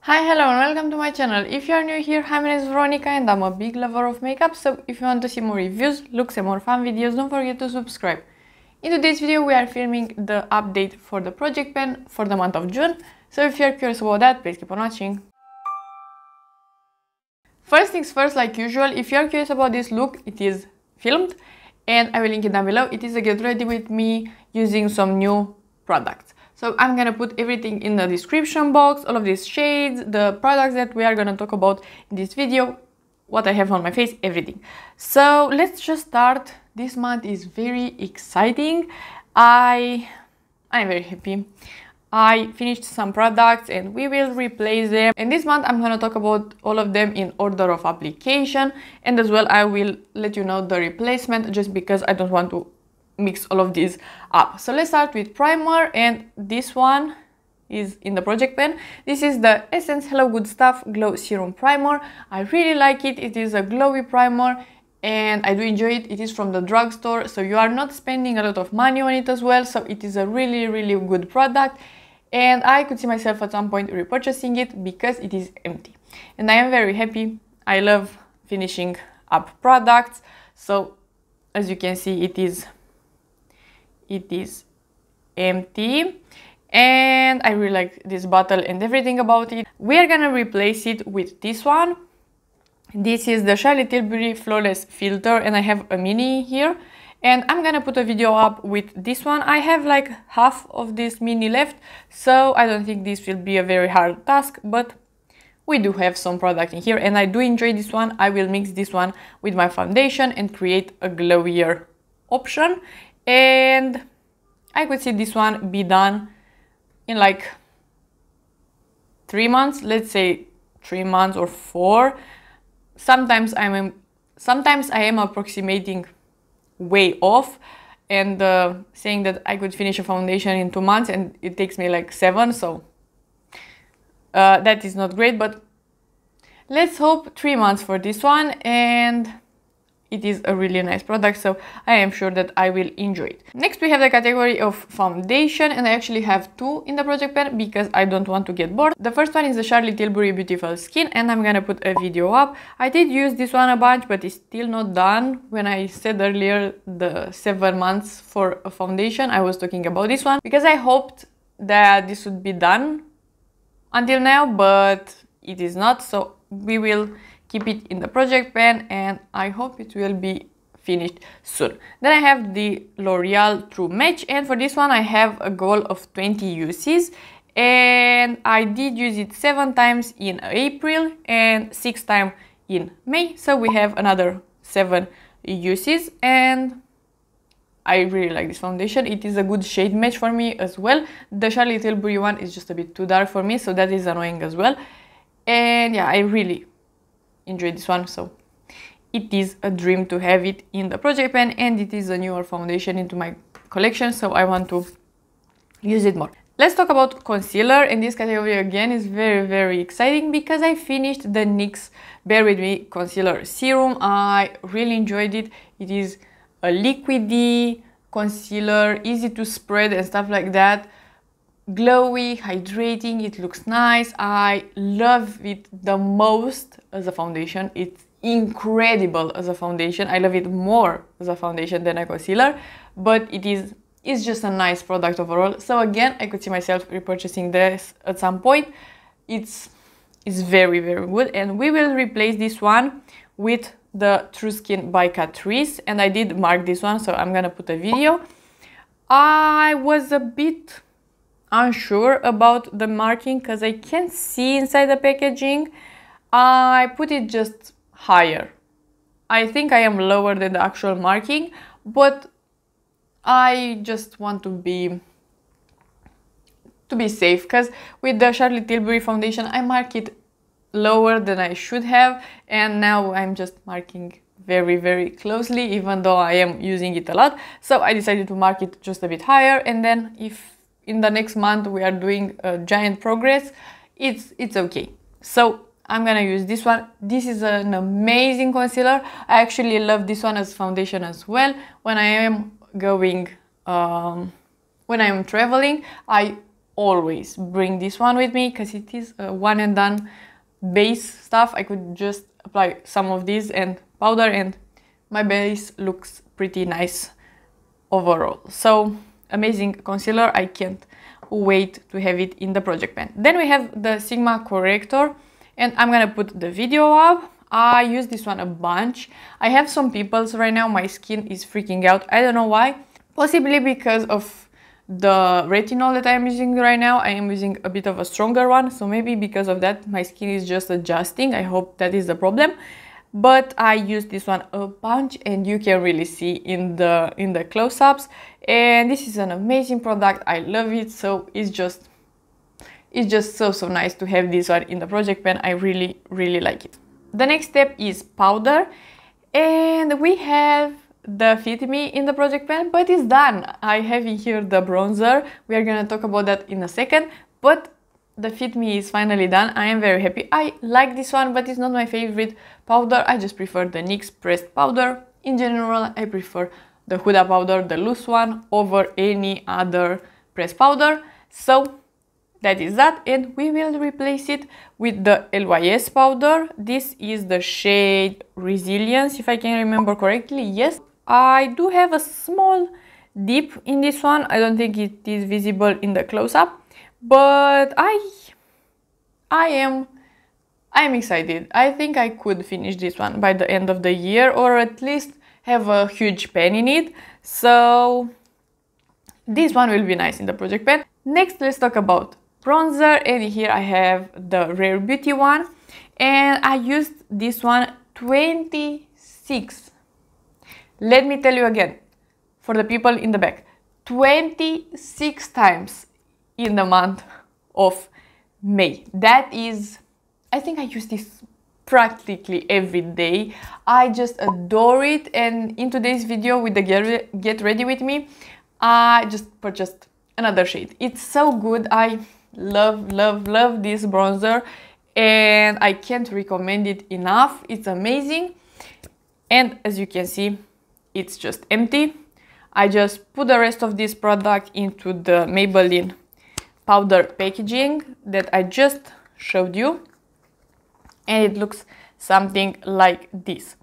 Hi, hello and welcome to my channel. If you are new here, hi, my name is Veronica and I'm a big lover of makeup, so if you want to see more reviews, looks and more fun videos, don't forget to subscribe. In today's video we are filming the update for the project pen for the month of June, so if you are curious about that, please keep on watching. First things first, like usual, if you are curious about this look, it is filmed and I will link it down below. It is a get ready with me using some new products. So I'm gonna put everything in the description box, all of these shades, the products that we are gonna talk about in this video, what I have on my face, everything. So let's just start. This month is very exciting. I'm very happy. I finished some products and we will replace them. And this month I'm gonna talk about all of them in order of application, and as well I will let you know the replacement just because I don't want to mix all of these up. So let's start with primer, and this one is in the project pen. This is the Essence Hello Good Stuff Glow Serum Primer. I really like it. It is a glowy primer and I do enjoy it. It is from the drugstore, so you are not spending a lot of money on it as well, so it is a really good product and I could see myself at some point repurchasing it because it is empty and I am very happy. I love finishing up products, so as you can see it is empty and I really like this bottle and everything about it. We are gonna replace it with this one. This is the Tilbury Flawless Filter and I have a mini here and I'm gonna put a video up with this one. I have like half of this mini left, so I don't think this will be a very hard task, but we do have some product in here and I do enjoy this one. I will mix this one with my foundation and create a glowier option, and I could see this one be done in like 3 months, let's say 3 months or 4. Sometimes I am approximating way off and saying that I could finish a foundation in 2 months and it takes me like 7, so that is not great, but let's hope 3 months for this one, and it is a really nice product, so I am sure that I will enjoy it. Next we have the category of foundation, and I actually have 2 in the project pen because I don't want to get bored. The first one is the Tilbury Beautiful Skin and I'm gonna put a video up. I did use this one a bunch, but it's still not done. When I said earlier the 7 months for a foundation, I was talking about this one because I hoped that this would be done until now, but it is not, so we will keep it in the project pen and I hope it will be finished soon. Then I have the L'Oreal True Match, and for this one I have a goal of 20 uses and I did use it 7 times in April and 6 times in May, so we have another 7 uses and I really like this foundation. It is a good shade match for me as well. The Tilbury one is just a bit too dark for me, so that is annoying as well, and yeah, I really enjoy this one, so it is a dream to have it in the project pen, and it is a newer foundation into my collection, so I want to use it more. Let's talk about concealer, and this category again is very exciting because I finished the NYX Bear With Me Concealer Serum. I really enjoyed it. It is a liquidy concealer, easy to spread and stuff like that. Glowy, hydrating, it looks nice. I love it the most as a foundation. It's incredible as a foundation. I love it more as a foundation than a concealer, but it's just a nice product overall. So again, I could see myself repurchasing this at some point. It's very good, and we will replace this one with the True Skin by Catrice, and I did mark this one, so I'm gonna put a video. I was a bit unsure about the marking because I can't see inside the packaging. I put it just higher. I think I am lower than the actual marking, but I just want to be safe, because with the Tilbury foundation I mark it lower than I should have, and now I'm just marking very closely even though I am using it a lot. So I decided to mark it just a bit higher, and then if in the next month we are doing a giant progress, it's okay. So I'm gonna use this one. This is an amazing concealer. I actually love this one as foundation as well. When I am going when I am traveling, I always bring this one with me because it is a one and done base stuff. I could just apply some of these and powder and my base looks pretty nice overall. So amazing concealer, I can't wait to have it in the project pan. Then we have the Sigma corrector and I'm gonna put the video up. I use this one a bunch. I have some pimples right now, my skin is freaking out. I don't know why, possibly because of the retinol that I am using right now. I am using a bit of a stronger one, so maybe because of that my skin is just adjusting. I hope that is the problem. But I use this one a bunch and you can really see in the close-ups, and this is an amazing product. I love it. So it's just so nice to have this one in the project pan. I really like it. The next step is powder, and we have the Fit Me in the project pan, but it's done. I have in here the bronzer. We are gonna talk about that in a second, but the Fit Me is finally done. I am very happy. I like this one, but it's not my favorite powder. I just prefer the NYX pressed powder. In general, I prefer the Huda powder, the loose one, over any other pressed powder. So that is that, and we will replace it with the LYS powder. This is the shade Resilience, if I can remember correctly. Yes, I do have a small dip in this one. I don't think it is visible in the close-up, but I am excited. I think I could finish this one by the end of the year, or at least have a huge pan in it. So this one will be nice in the project pan. Next, let's talk about bronzer, and here I have the Rare Beauty one, and I used this one 26. Let me tell you again, for the people in the back, 26 times in the month of May. That is, I think I use this practically every day. I just adore it, and in today's video with the Get Ready With Me, I just purchased another shade. It's so good. I love this bronzer and I can't recommend it enough. It's amazing, and as you can see, it's just empty. I just put the rest of this product into the Maybelline powder packaging that I just showed you, and it looks something like this.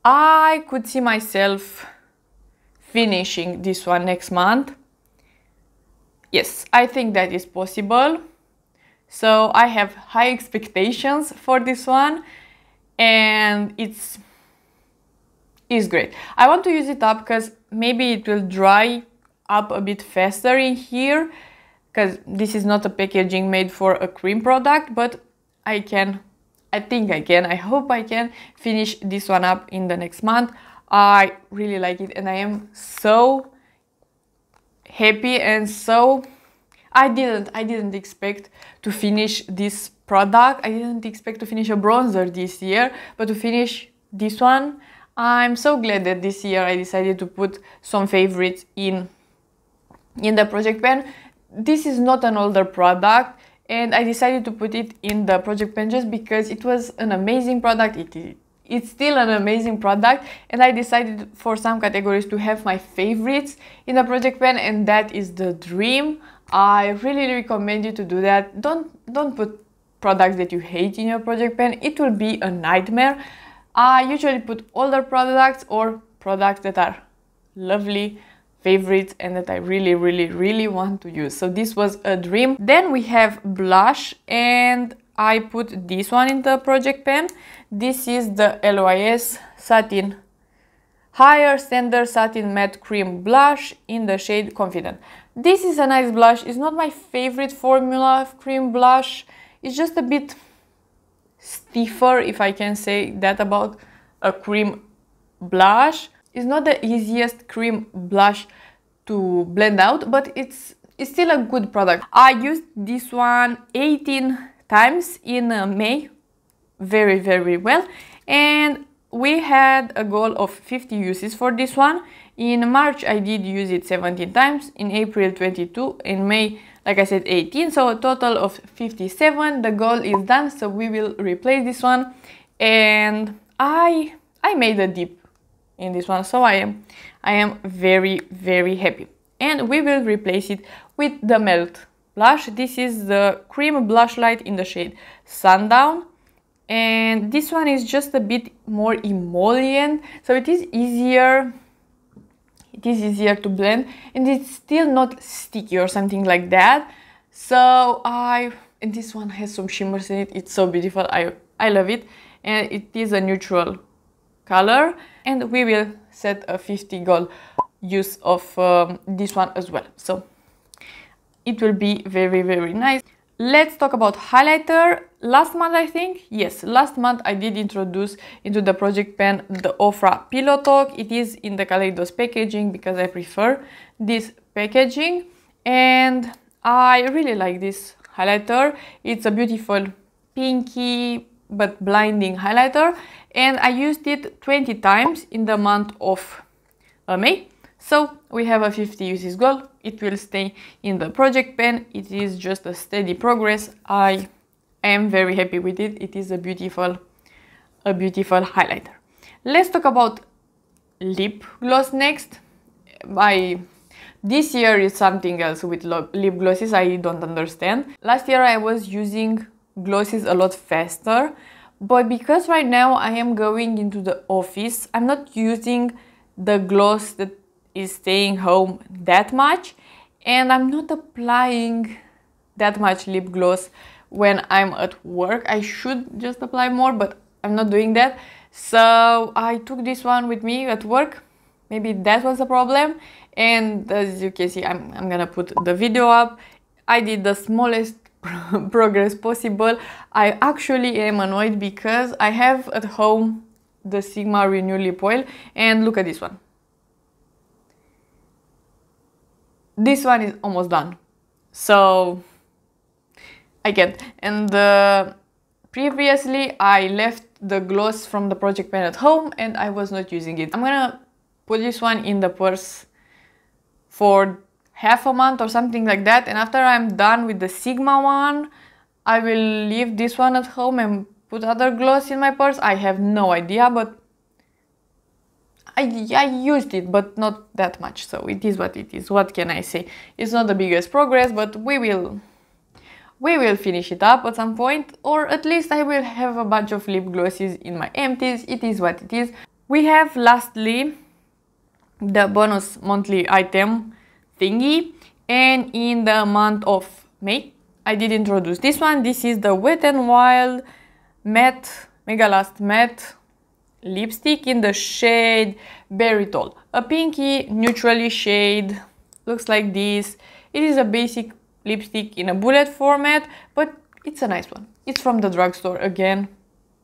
I could see myself finishing this one next month. Yes, I think that is possible. So I have high expectations for this one, and it's great. I want to use it up because maybe it will dry up a bit faster in here, because this is not a packaging made for a cream product, but I hope I can finish this one up in the next month. I really like it, and I am so happy, and so I didn't expect to finish this product. I didn't expect to finish a bronzer this year, but to finish this one, I'm so glad that this year I decided to put some favorites in the project pan. This is not an older product, and I decided to put it in the project pan just because it was an amazing product. It's still an amazing product, and I decided for some categories to have my favorites in the project pan, and that is the dream. I really recommend you to do that. Don't put products that you hate in your project pan. It will be a nightmare. I usually put older products or products that are lovely favorites and that I really want to use. So this was a dream. Then we have blush, and I put this one in the project pan. This is the LYS Satin Higher Standard Satin Matte Cream Blush in the shade Confident. This is a nice blush. It's not my favorite formula of cream blush. It's just a bit stiffer, if I can say that about a cream blush. It's not the easiest cream blush to blend out, but it's still a good product. I used this one 18 times in May, very well, and we had a goal of 50 uses for this one. In March I did use it 17 times, in April 22, in May, like I said, 18, so a total of 57. The goal is done, so we will replace this one, and I made a dip in this one, so I am very happy. And we will replace it with the Melt blush. This is the cream blush light in the shade Sundown, and this one is just a bit more emollient, so it is easier to blend, and it's still not sticky or something like that. So and this one has some shimmers in it. It's so beautiful. I love it, and it is a neutral color, and we will set a 50 gold use of this one as well, so it will be very, very nice. Let's talk about highlighter. Last month, I think, yes, last month I did introduce into the project pen the Ofra Pillow Talk. It is in the Kaleidos packaging because I prefer this packaging, and I really like this highlighter. It's a beautiful pinky but blinding highlighter, and I used it 20 times in the month of May. So we have a 50 uses goal. It will stay in the project pen. It is just a steady progress. I am very happy with it. It is a beautiful highlighter. Let's talk about lip gloss next. This year is something else with lip glosses. I don't understand. Last year I was using glosses a lot faster, but because right now I am going into the office, I'm not using the gloss that is staying home that much, and I'm not applying that much lip gloss when I'm at work. I should just apply more, but I'm not doing that. So I took this one with me at work. Maybe that was the problem, and as you can see, I'm gonna put the video up. I did the smallest progress possible. I actually am annoyed because I have at home the Sigma Renew Lip Oil, and look at this one. This one is almost done, so I can't. And previously I left the gloss from the project pen at home and I was not using it. I'm gonna put this one in the purse for half a month or something like that, and after I'm done with the Sigma one, I will leave this one at home and put other gloss in my purse. I have no idea, but I used it, but not that much, so it is what it is. What can I say? It's not the biggest progress, but we will finish it up at some point, or at least I will have a bunch of lip glosses in my empties. It is what it is. We have lastly the bonus monthly item thingy, and in the month of May I did introduce this one. This is the Wet n Wild matte Megalast matte lipstick in the shade Berry Tall, a pinky neutrally shade. Looks like this. It is a basic lipstick in a bullet format, but it's a nice one. It's from the drugstore again,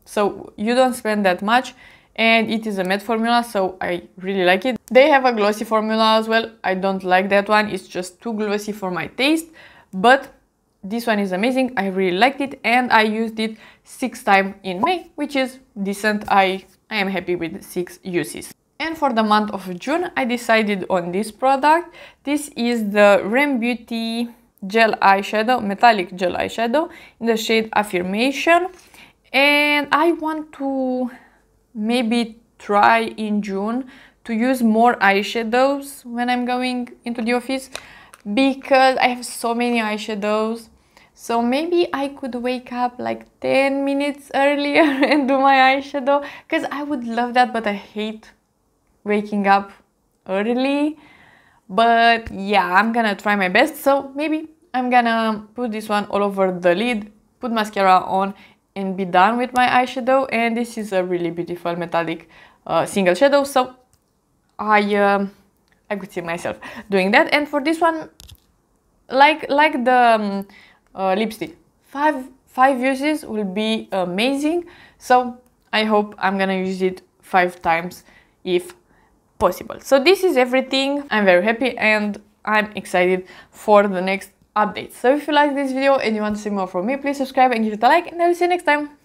so you don't spend that much, and it is a matte formula, so I really like it. They have a glossy formula as well. I don't like that one. It's just too glossy for my taste, but this one is amazing. I really liked it, and I used it 6 times in May, which is decent. I am happy with 6 uses. And for the month of June, I decided on this product. This is the REM Beauty gel eyeshadow, metallic gel eyeshadow in the shade Affirmation, and I want to maybe try in June to use more eyeshadows when I'm going into the office, because I have so many eyeshadows. So maybe I could wake up like 10 minutes earlier and do my eyeshadow, because I would love that, but I hate waking up early. But yeah, I'm gonna try my best. So maybe I'm gonna put this one all over the lid, put mascara on, and be done with my eyeshadow. And this is a really beautiful metallic single shadow, so I could see myself doing that. And for this one, like the lipstick, five uses will be amazing, so I hope I'm gonna use it 5 times if possible. So this is everything. I'm very happy and I'm excited for the next updates. So if you like this video and you want to see more from me, please subscribe and give it a like, and I will see you next time.